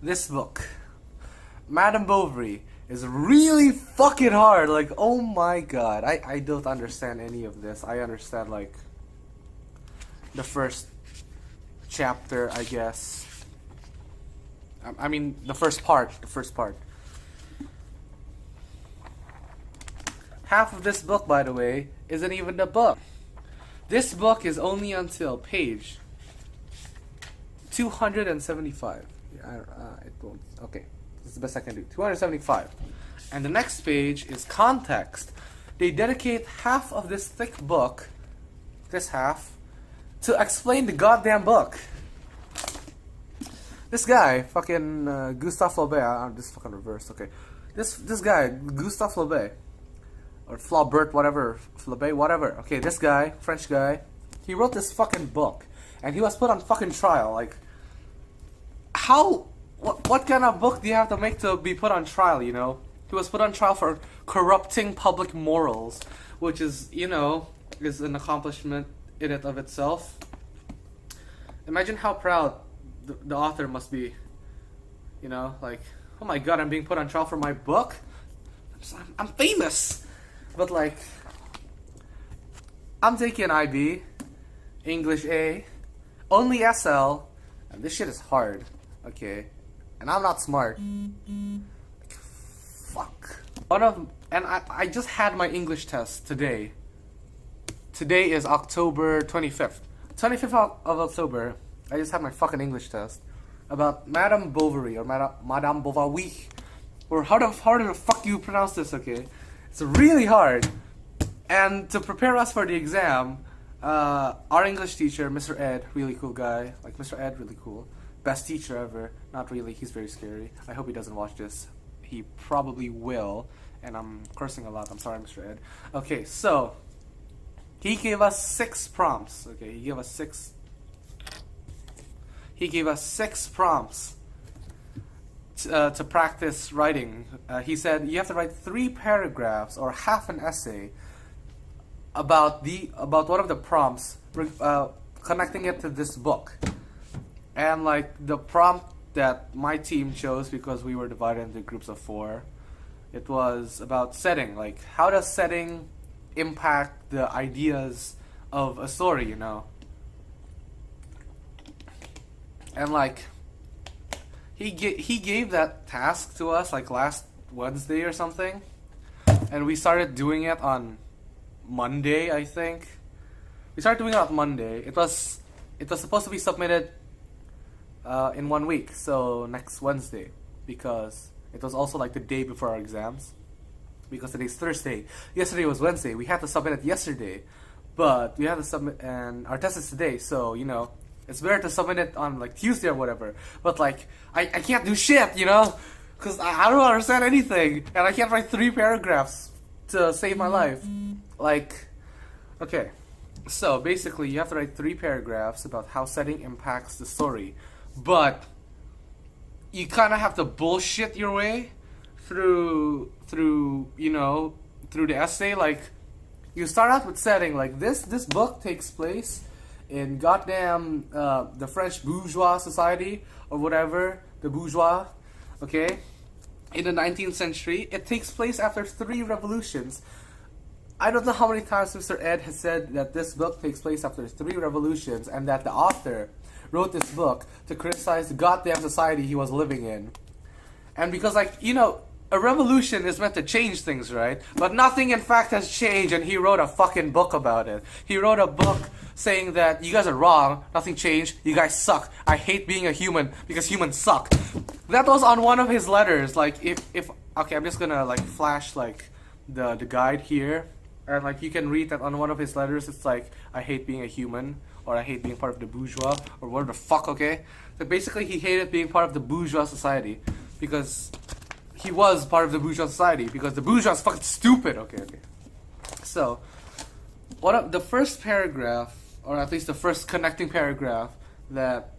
this book, Madame Bovary, is really fucking hard. Like, oh my god. I don't understand any of this. I understand, like, the first chapter, I guess. I mean, the first part. Half of this book, by the way, isn't even the book. This book is only until page 275. It won't. Okay, this is the best I can do. 275. And the next page is context. They dedicate half of this thick book, this half, to explain the goddamn book. This guy, fucking Gustave Flaubert. This fucking reversed. Okay, this guy, Gustave Flaubert, or Flaubert, whatever, Flaubert, whatever. Okay, this guy, French guy, he wrote this fucking book, and he was put on fucking trial. Like, how? What kind of book do you have to make to be put on trial? You know, he was put on trial for corrupting public morals, which is, you know, is an accomplishment in it of itself. Imagine how proud the author must be. You know, like, oh my god, I'm being put on trial for my book. I'm famous. But like, I'm taking IB, English A, only SL, and this shit is hard, okay? And I'm not smart. Like, fuck. I just had my English test today. Today is October 25th. 25th of October, I just had my fucking English test about Madame Bovary, or Madame Bovary, or how the fuck you pronounce this, okay? It's really hard. And to prepare us for the exam, our English teacher, Mr. Ed, really cool guy. Like, Mr. Ed, really cool. Best teacher ever. Not really, he's very scary. I hope he doesn't watch this. He probably will. And I'm cursing a lot. I'm sorry, Mr. Ed. Okay, so he gave us 6 prompts. Okay, he gave us six prompts to practice writing. He said you have to write 3 paragraphs or half an essay about one of the prompts, connecting it to this book. And like, the prompt that my team chose, because we were divided into groups of 4, it was about setting. Like, how does setting impact the ideas of a story, you know? And like, he gave that task to us like last Wednesday or something, and we started doing it on Monday, I think. We started doing it on Monday. It was supposed to be submitted in 1 week, so next Wednesday, because it was also like the day before our exams, because today's Thursday. Yesterday was Wednesday. We had to submit it yesterday, but we had to submit, and our test is today, so you know, it's better to submit it on like Tuesday or whatever. But like, I can't do shit, you know, because I don't understand anything, and I can't write 3 paragraphs to save my life. Like, okay, so basically you have to write 3 paragraphs about how setting impacts the story, but you kind of have to bullshit your way through you know, through the essay. Like, you start out with setting, like, this book takes place in goddamn the French bourgeois society, or whatever, the bourgeois, okay, in the 19th century. It takes place after 3 revolutions. I don't know how many times Mr. Ed has said that this book takes place after 3 revolutions, and that the author wrote this book to criticize the goddamn society he was living in. And because, like, you know, a revolution is meant to change things, right? But nothing in fact has changed, and he wrote a fucking book about it. He wrote a book saying that you guys are wrong, nothing changed, you guys suck, I hate being a human because humans suck. That was on one of his letters. Like, if okay, I'm just gonna like flash like the guide here, and like you can read that on one of his letters. It's like, I hate being a human, or I hate being part of the bourgeois, or whatever the fuck, okay? So basically he hated being part of the bourgeois society, because he was part of the bourgeois society, because the bourgeois is fucking stupid, okay. So, the first paragraph, or at least the first connecting paragraph that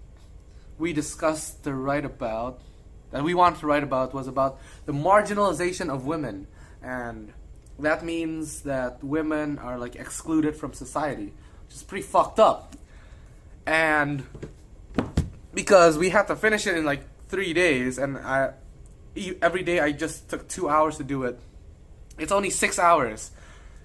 we discussed to write about, that we wanted to write about, was about the marginalization of women. And that means that women are like excluded from society, which is pretty fucked up. And because we had to finish it in like 3 days, and every day I just took 2 hours to do it. It's only 6 hours.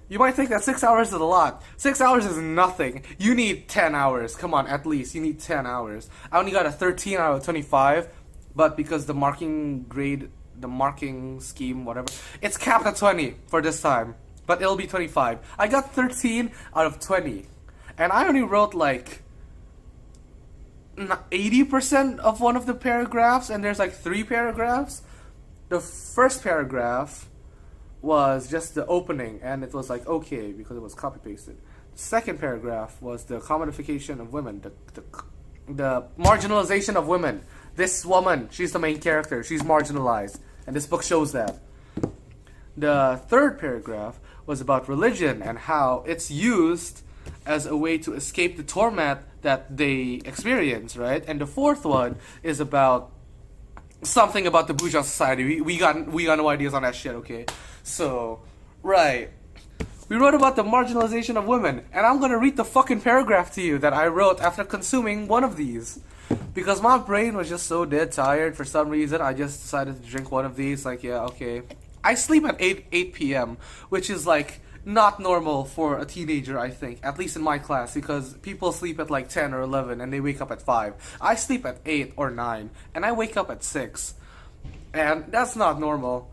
You might think that 6 hours is a lot. 6 hours is nothing. You need 10 hours. Come on, at least. You need 10 hours. I only got a 13 out of 25, but because the marking grade, the marking scheme, whatever, it's capped at 20 for this time. But it'll be 25. I got 13 out of 20. And I only wrote like 80% of one of the paragraphs, and there's like 3 paragraphs. The first paragraph was just the opening, and it was like okay because it was copy pasted. The second paragraph was the commodification of women, the marginalization of women. This woman, she's the main character. She's marginalized, and this book shows that. The third paragraph was about religion and how it's used as a way to escape the torment that they experience, right? And the fourth one is about something about the bourgeois society. We got no ideas on that shit, okay? So, right. We wrote about the marginalization of women, and I'm gonna read the fucking paragraph to you that I wrote after consuming one of these. Because my brain was just so dead tired for some reason, I just decided to drink one of these, like, yeah, okay. I sleep at 8 p.m., which is, like, not normal for a teenager, I think. At least in my class, because people sleep at, like, 10 or 11, and they wake up at 5. I sleep at 8 or 9, and I wake up at 6. And that's not normal.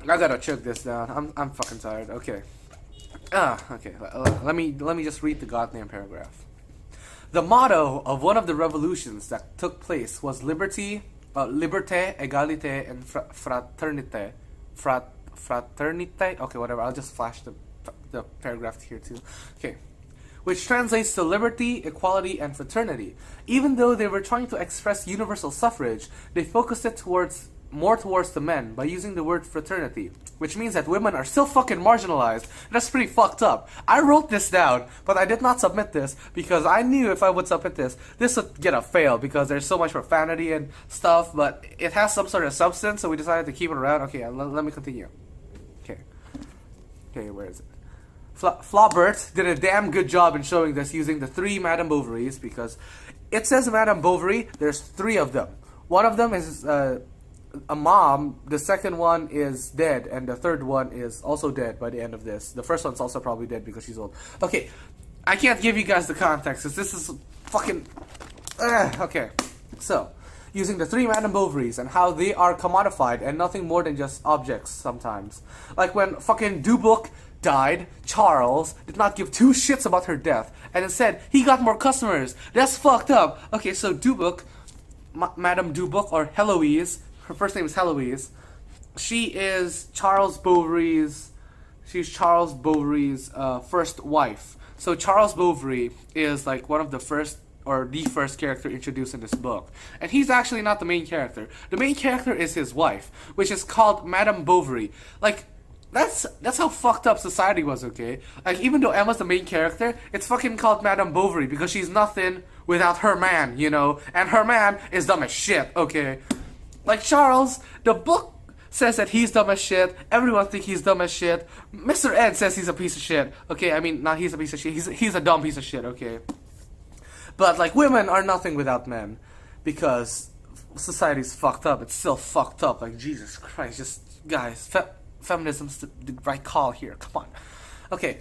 I gotta choke this down. I'm fucking tired. Okay. Okay. Let me just read the goddamn paragraph. The motto of one of the revolutions that took place was liberté, égalité, and fraternité. Fraternité? Okay, whatever. I'll just flash the paragraph here too. Okay. Which translates to liberty, equality, and fraternity. Even though they were trying to express universal suffrage, they focused it more towards the men by using the word fraternity, which means that women are still fucking marginalized. That's pretty fucked up. I wrote this down, but I did not submit this because I knew if I would submit this would get a fail because there's so much profanity and stuff, but it has some sort of substance, so we decided to keep it around. Okay, let me continue. Okay, where is it? Flaubert did a damn good job in showing this using the 3 Madame Bovarys, because it says Madame Bovary, there's 3 of them. One of them is a mom, the second one is dead, and the third one is also dead by the end of this. The first one's also probably dead because she's old. Okay, I can't give you guys the context, because this is fucking... okay, so, using the 3 Madame Bovarys and how they are commodified and nothing more than just objects sometimes. Like when fucking Dubuc died, Charles did not give 2 shits about her death, and instead, he got more customers. That's fucked up. Okay, so Dubuc, Madame Dubuc, or Heloise, her first name is Heloise. She is Charles Bovary's first wife. So Charles Bovary is like one of the first, or the first character introduced in this book. And he's actually not the main character. The main character is his wife, which is called Madame Bovary. Like, that's how fucked up society was, okay? Like, even though Emma's the main character, it's fucking called Madame Bovary because she's nothing without her man, you know? And her man is dumb as shit, okay? Like Charles, the book says that he's dumb as shit. Everyone thinks he's dumb as shit. Mr. Ed says he's a piece of shit. Okay, I mean, not he's a piece of shit. He's a dumb piece of shit, okay? But, like, women are nothing without men. Because society's fucked up. It's still fucked up. Like, Jesus Christ. Just, guys, feminism's the right call here. Come on. Okay.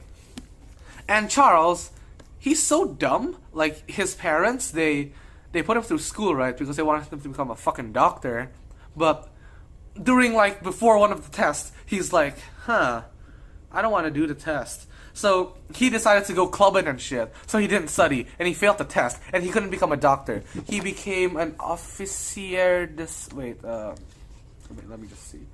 And Charles, he's so dumb. Like, his parents, they put him through school, right? Because they wanted him to become a fucking doctor. But during, like, before one of the tests, he's like, I don't want to do the test. So he decided to go clubbing and shit. So he didn't study, and he failed the test, and he couldn't become a doctor. He became an officier. Let me just see.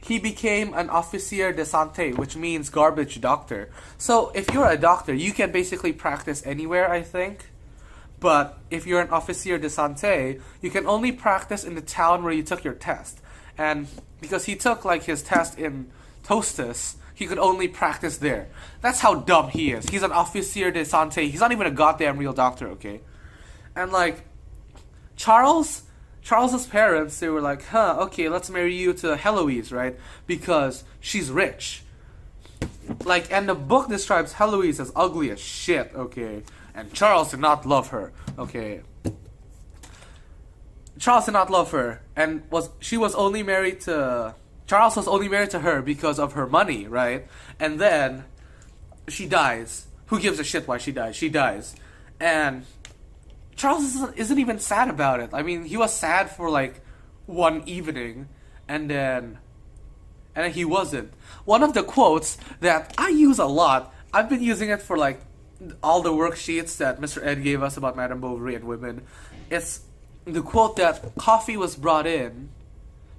He became an officier de santé, which means garbage doctor. So if you're a doctor, you can basically practice anywhere, I think. But if you're an officier de santé, you can only practice in the town where you took your test. And because he took, like, his test in Tostas, he could only practice there. That's how dumb he is. He's an officier de santé. He's not even a goddamn real doctor, okay? And, like, Charles's parents, they were like, okay, let's marry you to Heloise, right? Because she's rich. Like, and the book describes Heloise as ugly as shit, okay? And Charles did not love her, okay? Charles did not love her, and she was only married to... Charles was only married to her because of her money, right? And then she dies. Who gives a shit why she dies? She dies. And Charles isn't even sad about it. I mean, he was sad for like one evening, and then he wasn't. One of the quotes that I use a lot, I've been using it for like all the worksheets that Mr. Ed gave us about Madame Bovary and women. It's the quote that coffee was brought in,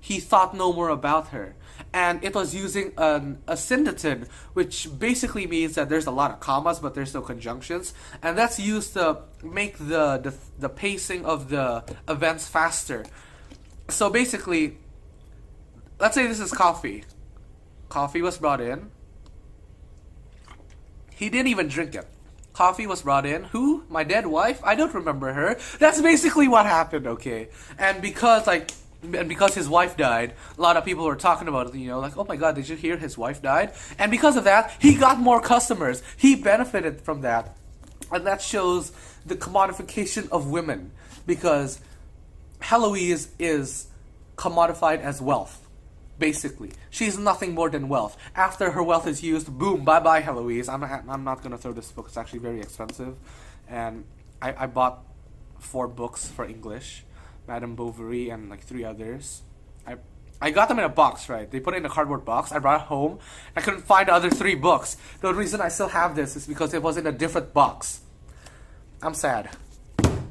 he thought no more about her. And it was using a syndeton, which basically means that there's a lot of commas, but there's no conjunctions. And that's used to make the pacing of the events faster. So basically, let's say this is coffee. Coffee was brought in. He didn't even drink it. Coffee was brought in. Who? My dead wife? I don't remember her. That's basically what happened, okay? And because his wife died, a lot of people were talking about it, you know, like, oh my god, did you hear his wife died? And because of that, he got more customers. He benefited from that. And that shows the commodification of women. Because Heloise is commodified as wealth. Basically, she's nothing more than wealth. After her wealth is used, boom, bye-bye Heloise. I'm not gonna throw this book. It's actually very expensive, and I bought 4 books for English, Madame Bovary and like 3 others. I got them in a box, right? They put it in a cardboard box. I brought it home. I couldn't find the other 3 books. The reason I still have this is because it was in a different box. I'm sad.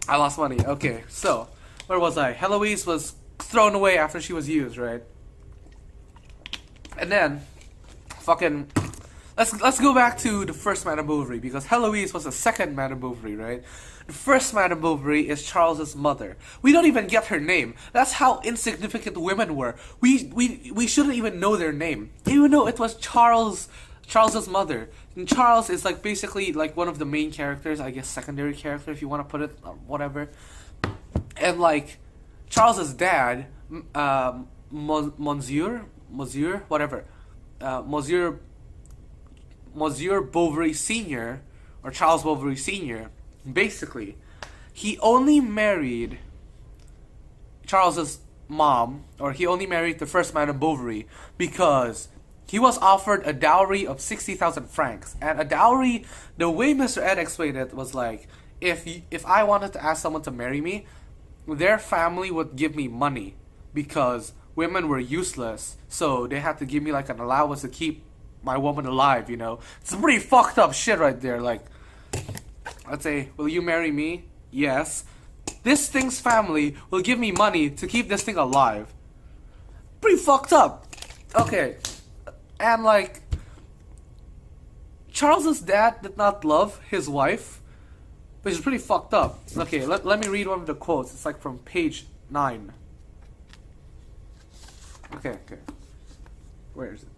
I lost money. Okay, so where was I? Heloise was thrown away after she was used, right? And then, fucking, let's go back to the first Madame Bovary, because Heloise was the second Madame Bovary, right? The first Madame Bovary is Charles's mother. We don't even get her name. That's how insignificant women were. We shouldn't even know their name, even though it was Charles's mother. And Charles is like basically like one of the main characters, I guess secondary character if you want to put it, or whatever. And like Charles's dad, Monsieur, whatever, Monsieur Bovary Sr., or Charles Bovary Sr., basically, he only married Charles's mom, or he only married the first Madame Bovary, because he was offered a dowry of 60,000 francs. And a dowry, the way Mr. Ed explained it, was like, if I wanted to ask someone to marry me, their family would give me money, because women were useless, so they had to give me like an allowance to keep my woman alive, you know? It's pretty fucked up shit right there. Like, let's say, will you marry me? Yes. This thing's family will give me money to keep this thing alive. Pretty fucked up. Okay. And like, Charles's dad did not love his wife, which is pretty fucked up. Okay, let me read one of the quotes. It's like from page 9. Okay. Where is it?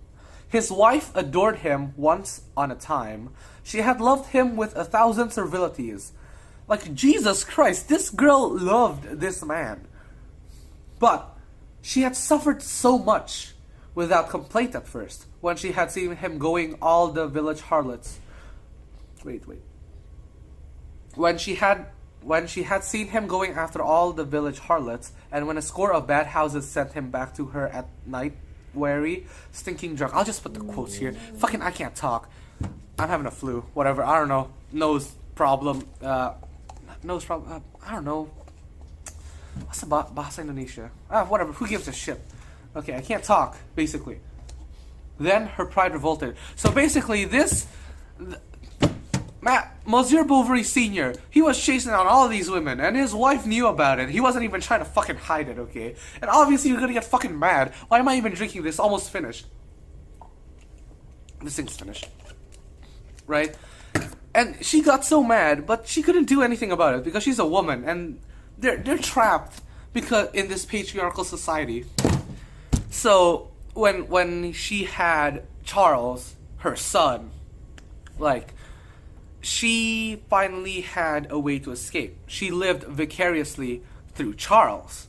His wife adored him once on a time. She had loved him with 1,000 servilities. Like, Jesus Christ, this girl loved this man. But she had suffered so much without complaint at first, when she had seen him going all the village harlots. Wait. When she had seen him going after all the village harlots, and when a score of bad houses sent him back to her at night, weary, stinking drunk. I'll just put the quotes here. Fucking, I can't talk. I'm having a flu. Whatever. I don't know. Nose problem. I don't know. What's the Bahasa Indonesia? Whatever. Who gives a shit? Okay, I can't talk, basically. Then her pride revolted. So basically, Monsieur Bovary Sr., he was chasing out all of these women, and his wife knew about it. He wasn't even trying to fucking hide it, okay? And obviously you're gonna get fucking mad. Why am I even drinking this? Almost finished. This thing's finished. Right? And she got so mad, but she couldn't do anything about it, because she's a woman, and they're trapped because in this patriarchal society. So, when she had Charles, her son, like, she finally had a way to escape. She lived vicariously through Charles.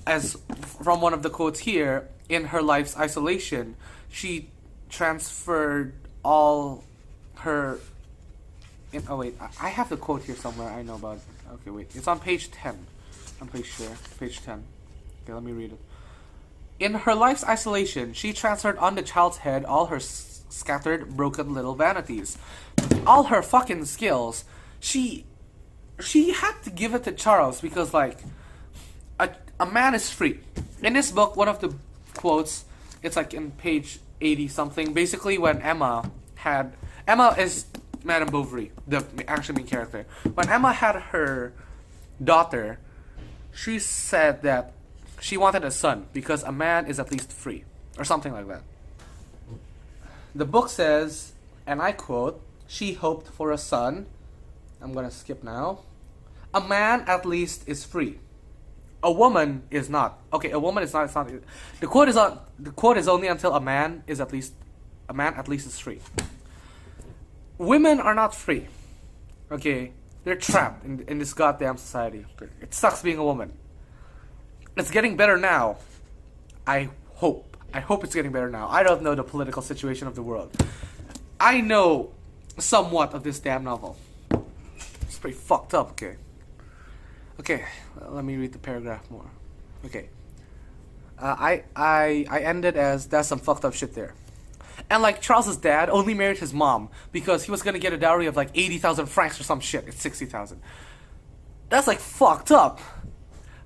As from one of the quotes here, in her life's isolation, she transferred all her. Oh wait, I have the quote here somewhere. I know about. Okay, wait, it's on page 10. I'm pretty sure page 10. Okay, let me read it. In her life's isolation, she transferred on the child's head all her scattered, broken little vanities, all her fucking skills. She had to give it to Charles because, like, a man is free. In this book, one of the quotes, it's like in page 80 something. Basically, when Emma is Madame Bovary, the actual main character. When Emma had her daughter, she said that she wanted a son because a man is at least free, or something like that. The book says, and I quote, she hoped for a son. I'm gonna skip now. A man at least is free. A woman is not. Okay, a woman is not. It's not. The quote is on. The quote is only until a man at least is free. Women are not free. Okay, they're trapped in this goddamn society. It sucks being a woman. It's getting better now. I hope it's getting better now. I don't know the political situation of the world. I know somewhat of this damn novel. It's pretty fucked up, okay? Okay, let me read the paragraph more. Okay. I ended as, that's some fucked up shit there. And like, Charles's dad only married his mom because he was gonna get a dowry of like 80,000 francs or some shit. It's 60,000. That's like fucked up.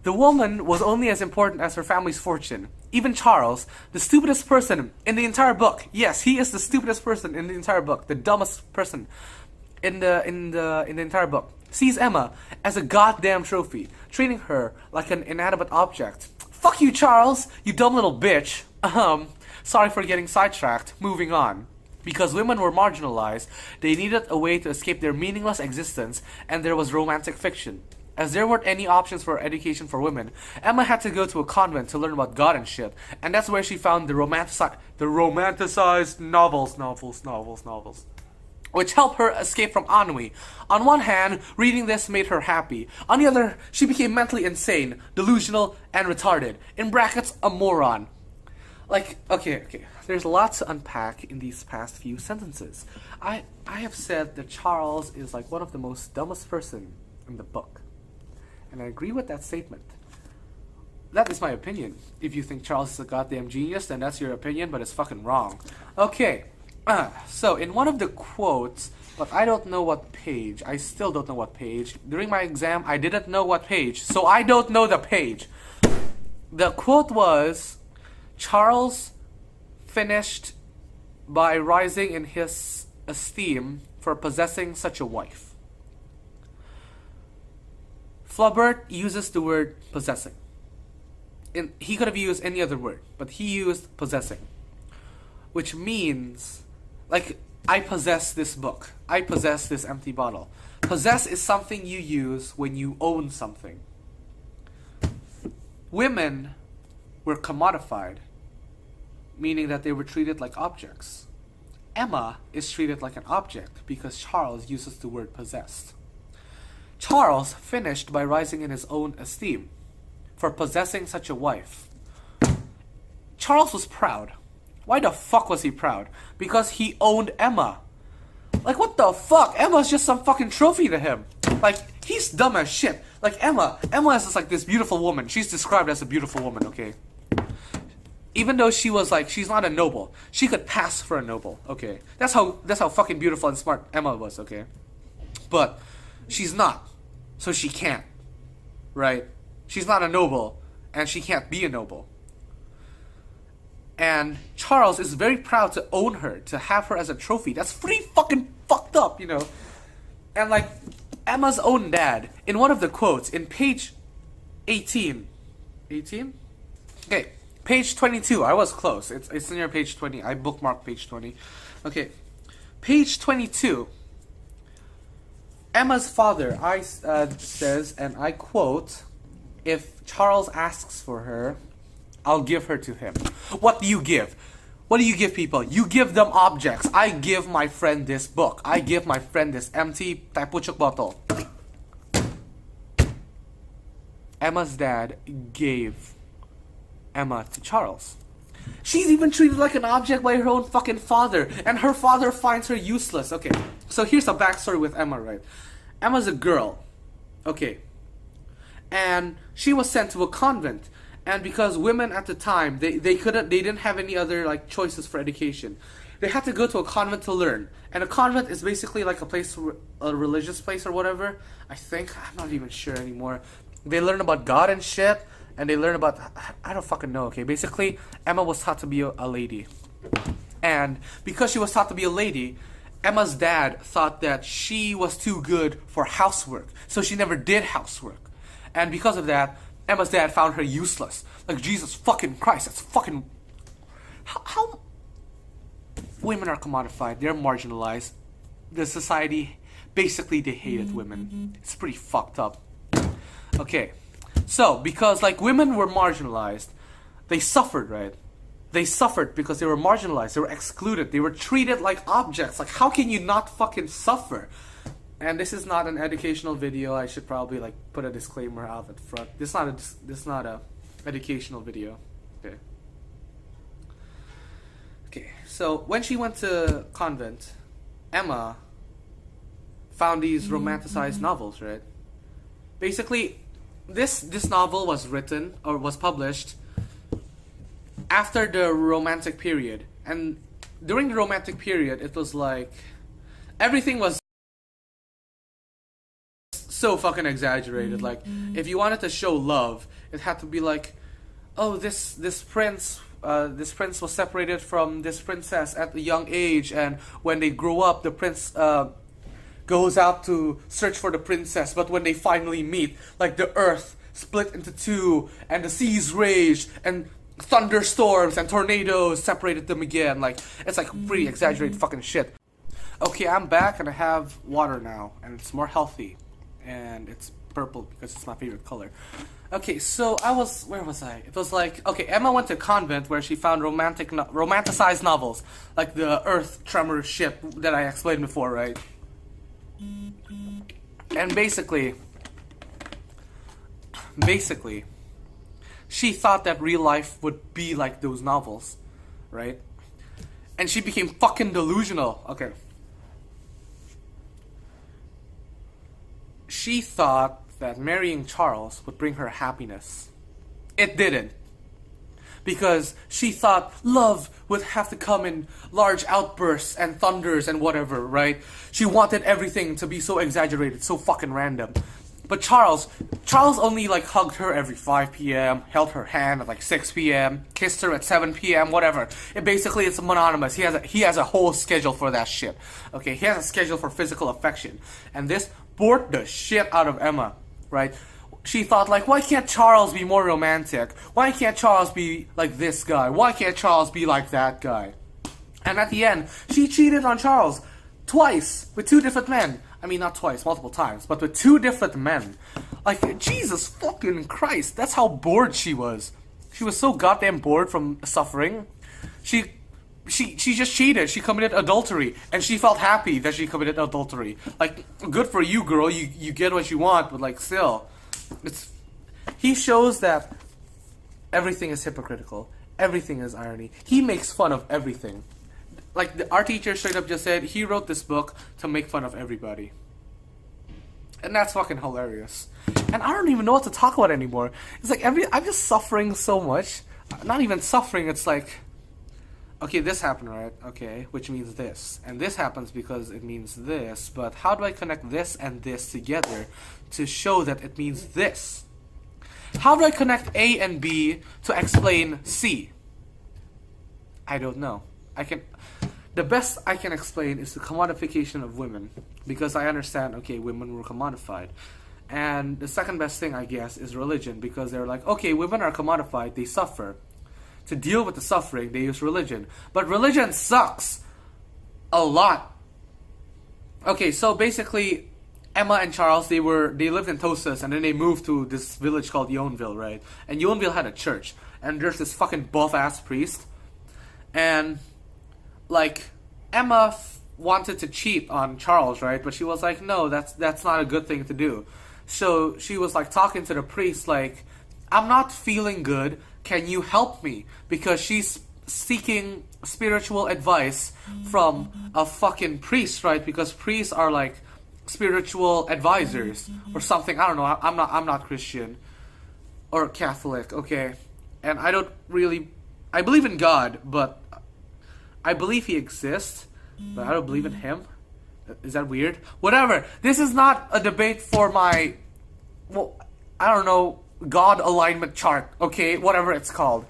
The woman was only as important as her family's fortune. Even Charles, the stupidest person in the entire book. Yes, he is the stupidest person in the entire book. The dumbest person in the entire book. Sees Emma as a goddamn trophy, treating her like an inanimate object. Fuck you, Charles, you dumb little bitch. Sorry for getting sidetracked. Moving on. Because women were marginalized, they needed a way to escape their meaningless existence, and there was romantic fiction. As there weren't any options for education for women, Emma had to go to a convent to learn about God and shit, and that's where she found the romanticized novels, which helped her escape from ennui. On one hand, reading this made her happy. On the other, she became mentally insane, delusional, and retarded. In brackets, a moron. Like, okay. There's lots to unpack in these past few sentences. I have said that Charles is like one of the most dumbest person in the book. And I agree with that statement. That is my opinion. If you think Charles is a goddamn genius, then that's your opinion, but it's fucking wrong. Okay. So, in one of the quotes, but I don't know what page. I still don't know what page. During my exam, I didn't know what page, so I don't know the page. The quote was, Charles finished by rising in his esteem for possessing such a wife. Flaubert uses the word possessing. He could have used any other word, but he used possessing. Which means, like, I possess this book. I possess this empty bottle. Possess is something you use when you own something. Women were commodified, meaning that they were treated like objects. Emma is treated like an object because Charles uses the word possessed. Charles finished by rising in his own esteem for possessing such a wife. Charles was proud. Why the fuck was he proud? Because he owned Emma. Like, what the fuck? Emma's just some fucking trophy to him. Like, he's dumb as shit. Like, Emma is just like this beautiful woman. She's described as a beautiful woman, okay? Even though she was like, she's not a noble. She could pass for a noble, okay? That's how fucking beautiful and smart Emma was, okay? But she's not. So she can't. Right? She's not a noble. And she can't be a noble. And Charles is very proud to own her, to have her as a trophy. That's pretty fucking fucked up, you know? And like, Emma's own dad, in one of the quotes, in page 18. 18? Okay, page 22. I was close. It's near page 20. I bookmarked page 20. Okay, page 22. Emma's father says, and I quote, if Charles asks for her, I'll give her to him. What do you give? What do you give people? You give them objects. I give my friend this book. I give my friend this empty tapuchuk bottle. Emma's dad gave Emma to Charles. She's even treated like an object by her own fucking father, and her father finds her useless. Okay, so here's a backstory with Emma, right? Emma's a girl, okay, and she was sent to a convent, and because women at the time they didn't have any other like choices for education, they had to go to a convent to learn, and a convent is basically like a place, a religious place or whatever. I think I'm not even sure anymore. They learn about God and shit. And they learn about, I don't fucking know, okay? Basically, Emma was taught to be a lady. And because she was taught to be a lady, Emma's dad thought that she was too good for housework. So she never did housework. And because of that, Emma's dad found her useless. Like, Jesus fucking Christ, that's fucking... How... Women are commodified, they're marginalized. The society, basically they hated women. It's pretty fucked up. Okay. So, because like women were marginalized, they suffered, right? They suffered because they were marginalized, they were excluded, they were treated like objects. Like, how can you not fucking suffer? And this is not an educational video. I should probably like put a disclaimer out at front. This is not a educational video. Okay. Okay. So when she went to convent, Emma found these romanticized novels, right? Basically, this novel was written or was published after the Romantic period, and during the Romantic period it was like everything was so fucking exaggerated. Like, if you wanted to show love, it had to be like, oh, this prince was separated from this princess at a young age, and when they grow up, the prince goes out to search for the princess, but when they finally meet, like, the earth split into two, and the seas raged, and thunderstorms and tornadoes separated them again. Like, it's like pretty exaggerated fucking shit. Okay, I'm back and I have water now, and it's more healthy, and it's purple because it's my favorite color. Okay, so where was I? It was like, okay, Emma went to a convent where she found romanticized novels, like the earth tremor shit that I explained before, right? And basically, she thought that real life would be like those novels, right? And she became fucking delusional. Okay. She thought that marrying Charles would bring her happiness. It didn't. Because she thought love would have to come in large outbursts and thunders and whatever, right? She wanted everything to be so exaggerated, so fucking random. But Charles only like hugged her every 5 p.m., held her hand at like 6 p.m., kissed her at 7 p.m., whatever. It's monotonous. He has a whole schedule for that shit. Okay, he has a schedule for physical affection. And this bored the shit out of Emma, right? She thought, like, why can't Charles be more romantic? Why can't Charles be like this guy? Why can't Charles be like that guy? And at the end, she cheated on Charles twice with 2 different men. I mean, not twice, multiple times, but with 2 different men. Like, Jesus fucking Christ, that's how bored she was. She was so goddamn bored from suffering. She just cheated. She committed adultery, and she felt happy that she committed adultery. Like, good for you, girl. You get what you want, but like, still. He shows that everything is hypocritical. Everything is irony. He makes fun of everything. Like, our teacher straight up just said he wrote this book to make fun of everybody. And that's fucking hilarious. And I don't even know what to talk about anymore. It's like I'm just suffering so much. Not even suffering, it's like, okay, this happened, right? Okay, which means this. And this happens because it means this. But how do I connect this and this together to show that it means this? How do I connect A and B to explain C? I don't know. The best I can explain is the commodification of women. Because I understand, okay, women were commodified. And the second best thing, I guess, is religion. Because they're like, okay, women are commodified, they suffer. To deal with the suffering, they use religion. But religion sucks a lot. Okay, so basically, Emma and Charles, they lived in Tosas, and then they moved to this village called Yonville, right? And Yonville had a church, and there's this fucking buff-ass priest. And, like, Emma wanted to cheat on Charles, right? But she was like, no, that's not a good thing to do. So she was, like, talking to the priest, like, I'm not feeling good. Can you help me? Because she's seeking spiritual advice from a fucking priest, right? Because priests are like spiritual advisors or something. I don't know. I'm not Christian or Catholic, okay? And I don't really, I believe in God, but I believe he exists, but I don't believe in him. Is that weird? Whatever. This is not a debate for my, well, I don't know, God alignment chart, okay? Whatever it's called.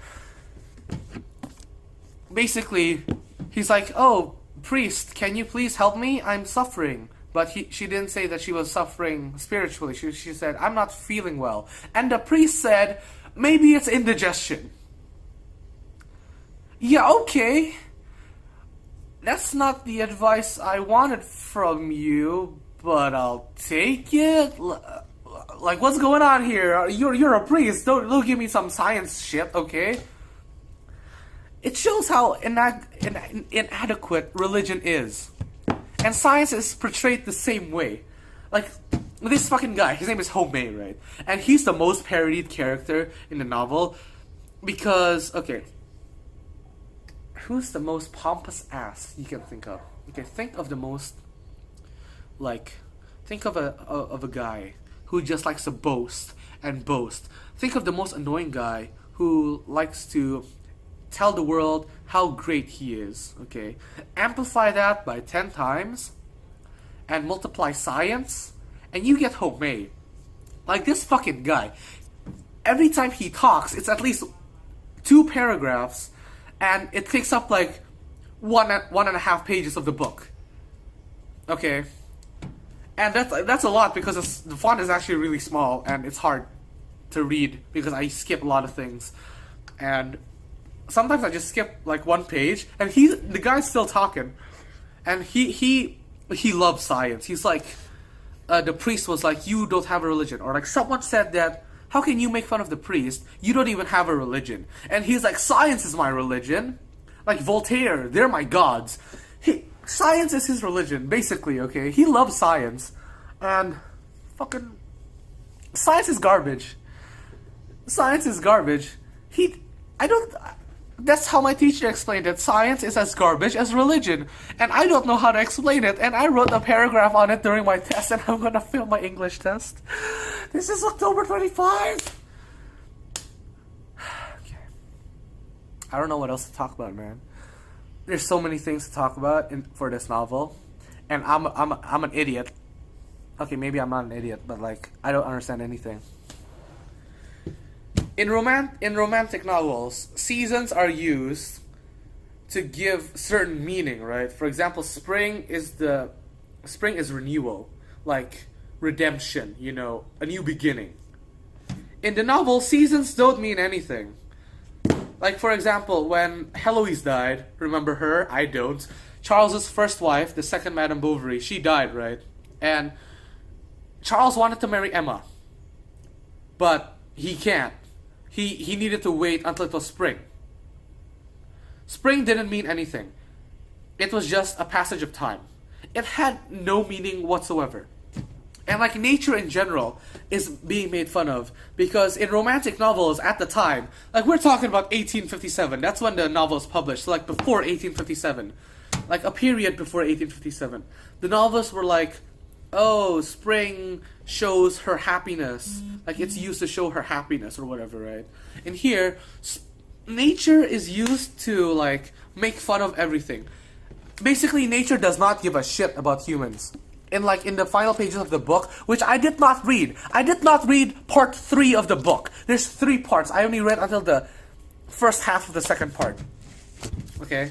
Basically, he's like, oh, priest, can you please help me? I'm suffering. But she didn't say that she was suffering spiritually. She said, I'm not feeling well. And the priest said, maybe it's indigestion. Yeah, okay. That's not the advice I wanted from you, but I'll take it. Like, what's going on here? You're a priest. Don't give me some science shit, okay? It shows how inadequate religion is. And science is portrayed the same way. Like, this fucking guy, his name is Homey, right? And he's the most parodied character in the novel because, okay, who's the most pompous ass you can think of? Okay, think of the most, like, think of a guy who just likes to boast and boast. Think of the most annoying guy who likes to tell the world how great he is, okay? Amplify that by 10 times and multiply science and you get Homey. Like this fucking guy. Every time he talks, it's at least 2 paragraphs and it takes up like one and a half pages of the book. Okay? And that's a lot because the font is actually really small and it's hard to read because I skip a lot of things. And sometimes I just skip like one page and the guy's still talking. And he loves science. He's like, the priest was like, you don't have a religion. Or like someone said that, how can you make fun of the priest? You don't even have a religion. And he's like, science is my religion. Like Voltaire, they're my gods. Science is his religion, basically, okay? He loves science. And fucking science is garbage. Science is garbage. That's how my teacher explained it. Science is as garbage as religion. And I don't know how to explain it. And I wrote a paragraph on it during my test and I'm gonna fail my English test. This is October 25! Okay. I don't know what else to talk about, man. There's so many things to talk about for this novel. And I'm an idiot. Okay, maybe I'm not an idiot, but like, I don't understand anything. In romantic novels, seasons are used to give certain meaning, right? For example, spring is renewal, like redemption, you know, a new beginning. In the novel, seasons don't mean anything. Like, for example, when Heloise died, remember her? I don't. Charles's first wife, the second Madame Bovary, she died, right? And Charles wanted to marry Emma, but he can't. He needed to wait until it was spring. Spring didn't mean anything. It was just a passage of time. It had no meaning whatsoever. And like nature in general is being made fun of because in romantic novels at the time, like we're talking about 1857, that's when the novel was published, so like before 1857, like a period before 1857. The novels were like, oh, spring shows her happiness. Like, it's used to show her happiness or whatever, right? And here, nature is used to, like, make fun of everything. Basically, nature does not give a shit about humans. In the final pages of the book, which I did not read. I did not read part 3 of the book. There's 3 parts. I only read until the first half of the second part. Okay?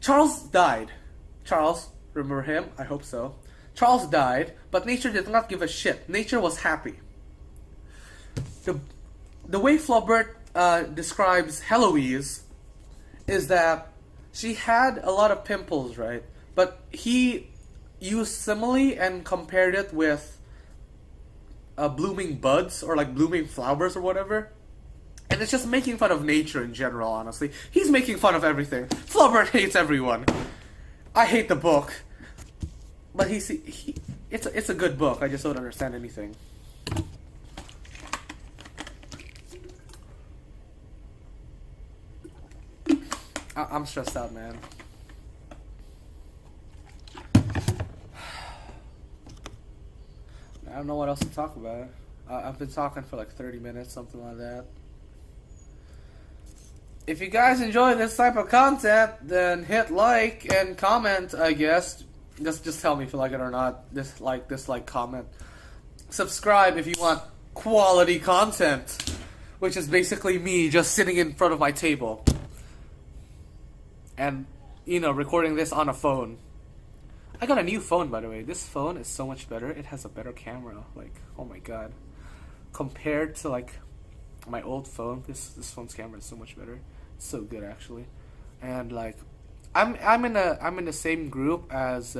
Charles died. Charles, remember him? I hope so. Charles died, but nature did not give a shit. Nature was happy. The way Flaubert describes Heloise is that she had a lot of pimples, right? But he used simile and compared it with blooming buds or like blooming flowers or whatever. And it's just making fun of nature in general, honestly. He's making fun of everything. Flaubert hates everyone. I hate the book. But it's a good book. I just don't understand anything. I'm stressed out, man. I don't know what else to talk about. I've been talking for like 30 minutes, something like that. If you guys enjoy this type of content, then hit like and comment, I guess. Just tell me if you like it or not. Dislike, comment. Subscribe if you want quality content, which is basically me just sitting in front of my table. And, recording this on a phone. I got a new phone, by the way. This phone is so much better. It has a better camera. Like, oh my god. Compared to, like, my old phone, this phone's camera is so much better. It's so good, actually. And, like, I'm in the same group as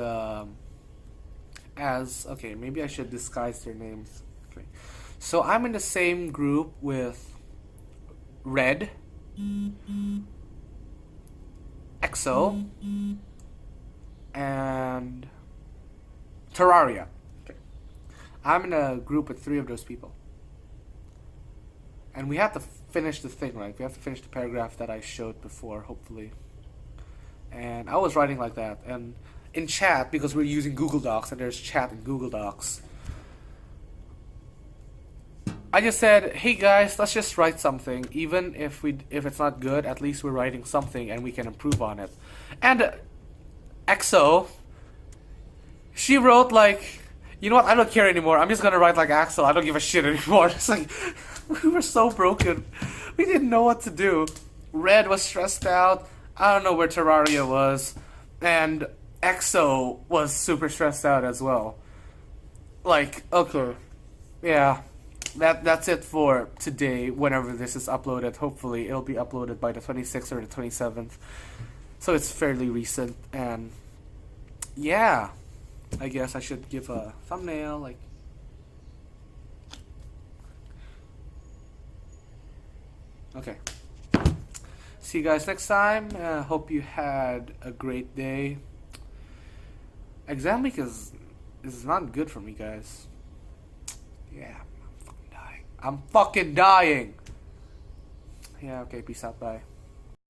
okay, maybe I should disguise their names. Okay. So I'm in the same group with Red, EXO, and Terraria. Okay. I'm in a group with 3 of those people. And we have to finish the thing, right? We have to finish the paragraph that I showed before, hopefully. And I was writing like that. And in chat, because we're using Google Docs, and there's chat in Google Docs, I just said, hey guys, let's just write something. Even if it's not good, at least we're writing something and we can improve on it. And EXO, she wrote like, you know what, I don't care anymore. I'm just gonna write like Axel. I don't give a shit anymore. It's like, we were so broken. We didn't know what to do. Red was stressed out. I don't know where Terraria was. And EXO was super stressed out as well. Like, okay. Yeah. That's it for today, whenever this is uploaded. Hopefully, it'll be uploaded by the 26th or the 27th. So it's fairly recent. And, yeah. I guess I should give a thumbnail, like... Okay. See you guys next time. Hope you had a great day. Exam week is not good for me, guys. Yeah, I'm fucking dying. I'm fucking dying. Yeah, okay, peace out, bye.